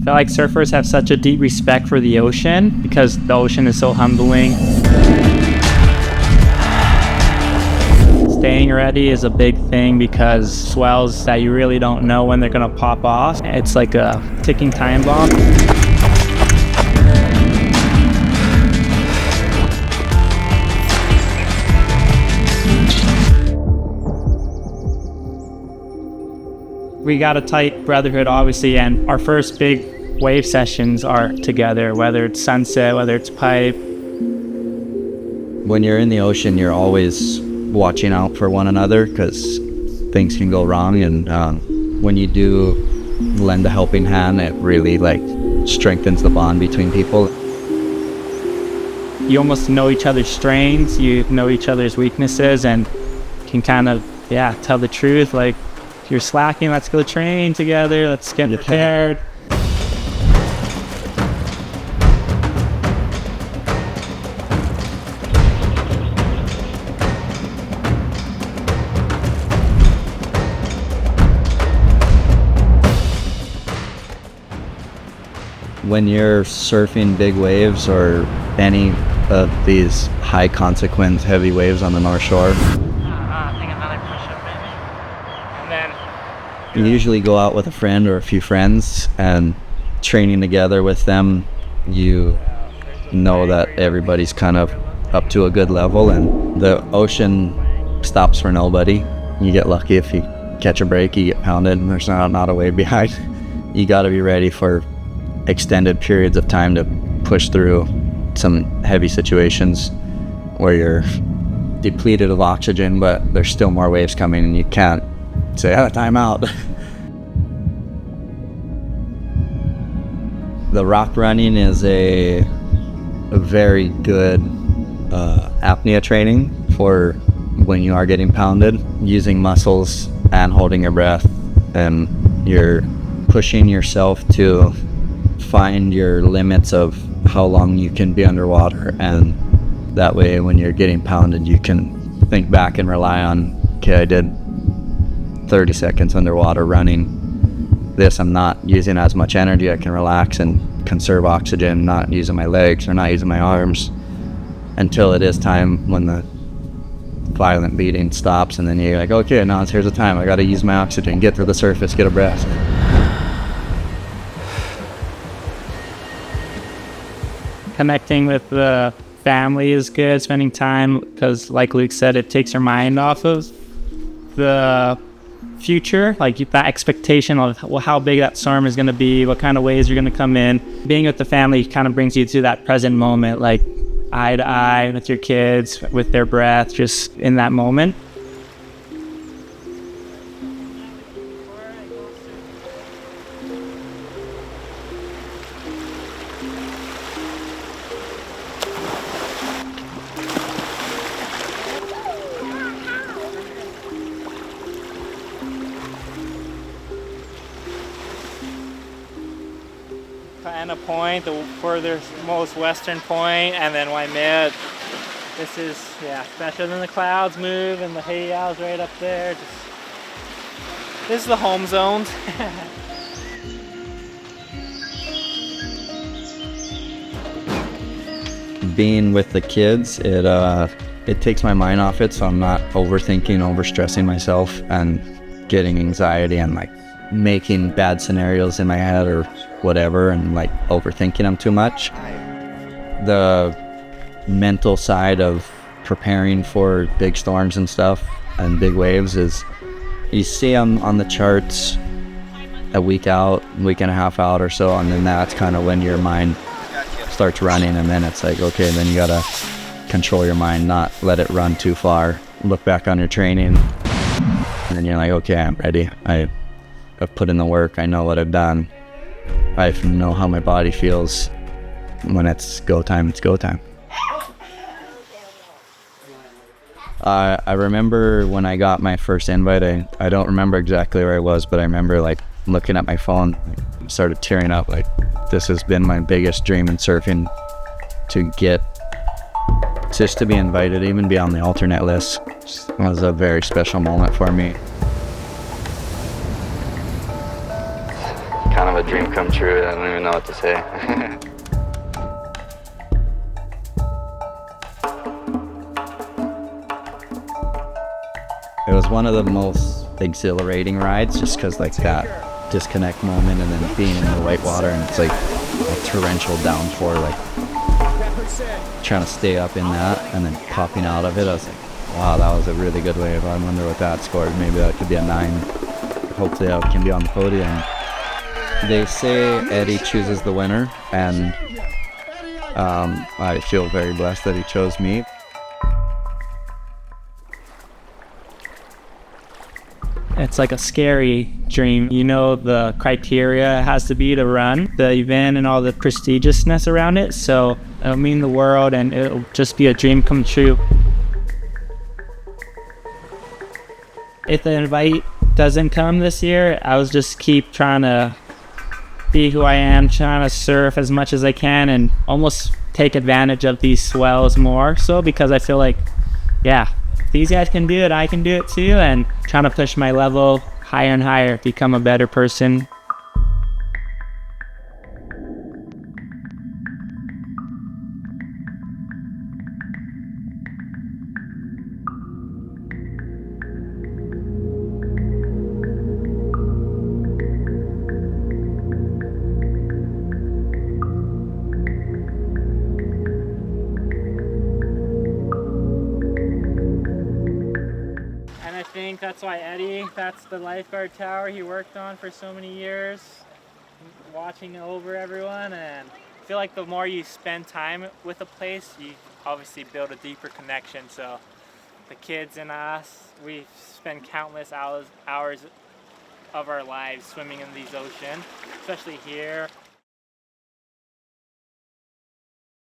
feel like surfers have such a deep respect for the ocean because the ocean is so humbling. Staying ready is a big thing because swells that you really don't know when they're gonna pop off. It's like a ticking time bomb. We got a tight brotherhood, obviously, and our first big wave sessions are together, whether it's sunset, whether it's pipe. When you're in the ocean, you're always watching out for one another because things can go wrong, and when you do lend a helping hand, it really strengthens the bond between people. You almost know each other's strengths, you know each other's weaknesses, and can kind of tell the truth. Like, if you're slacking, let's go train together, let's get prepared. When you're surfing big waves or any of these high consequence heavy waves on the North Shore, Take another push-up maybe. And then you usually go out with a friend or a few friends, and training together with them, you know that everybody's kind of up to a good level, and the ocean stops for nobody. You get lucky if you catch a break, you get pounded, and there's not a wave behind. You got to be ready for extended periods of time to push through some heavy situations where you're depleted of oxygen, but there's still more waves coming, and you can't say, time out. The rock running is a very good apnea training for when you are getting pounded, using muscles and holding your breath, and you're pushing yourself to find your limits of how long you can be underwater, and that way when you're getting pounded you can think back and rely on, okay, I did 30 seconds underwater running this, I'm not using as much energy, I can relax and conserve oxygen, not using my legs or not using my arms until it is time when the violent beating stops, and then you're like, okay, now here's the time, I got to use my oxygen, get to the surface, get a breath. connecting with the family is good, spending time, because like Luke said, it takes your mind off of the future, like that expectation of how big that storm is going to be, what kind of waves are going to come in. Being with the family kind of brings you to that present moment, like eye to eye with your kids, with their breath, just in that moment. And a point, the furthermost western point, and then Waimea. This is, especially when the clouds move and the heiau's right up there. This is the home zones. Being with the kids, it takes my mind off it, so I'm not overthinking, overstressing myself and getting anxiety and making bad scenarios in my head or whatever, and overthinking them too much. The mental side of preparing for big storms and stuff and big waves is, you see on the charts a week out, week and a half out or so, and then that's kind of when your mind starts running, and then it's like, okay, then you gotta control your mind, not let it run too far, look back on your training, and then you're like, okay, I'm ready, I've put in the work, I know what I've done, I know how my body feels. When it's go time, it's go time. I remember when I got my first invite, I don't remember exactly where I was, but I remember looking at my phone, started tearing up, this has been my biggest dream in surfing, to get just to be invited, even be on the alternate list. It was a very special moment for me. Kind of a dream come true. I don't even know what to say. It was one of the most exhilarating rides, just because like that disconnect moment, and then being in the white water and it's like a torrential downpour, like trying to stay up in that and then popping out of it. I was like, wow, that was a really good wave. I wonder what that scored. Maybe that could be a 9. Hopefully I can be on the podium. They say Eddie chooses the winner, and I feel very blessed that he chose me. It's like a scary dream. You know the criteria has to be to run the event and all the prestigiousness around it. So it'll mean the world, and it'll just be a dream come true. If the invite doesn't come this year, I'll just keep trying to be who I am, trying to surf as much as I can and almost take advantage of these swells more so, because I feel like, yeah, if these guys can do it, I can do it too, and trying to push my level higher and higher, become a better person. I think that's why Eddie, that's the lifeguard tower he worked on for so many years, watching over everyone. And I feel like the more you spend time with a place, you obviously build a deeper connection. So the kids and us, we spend countless hours of our lives swimming in these oceans, especially here.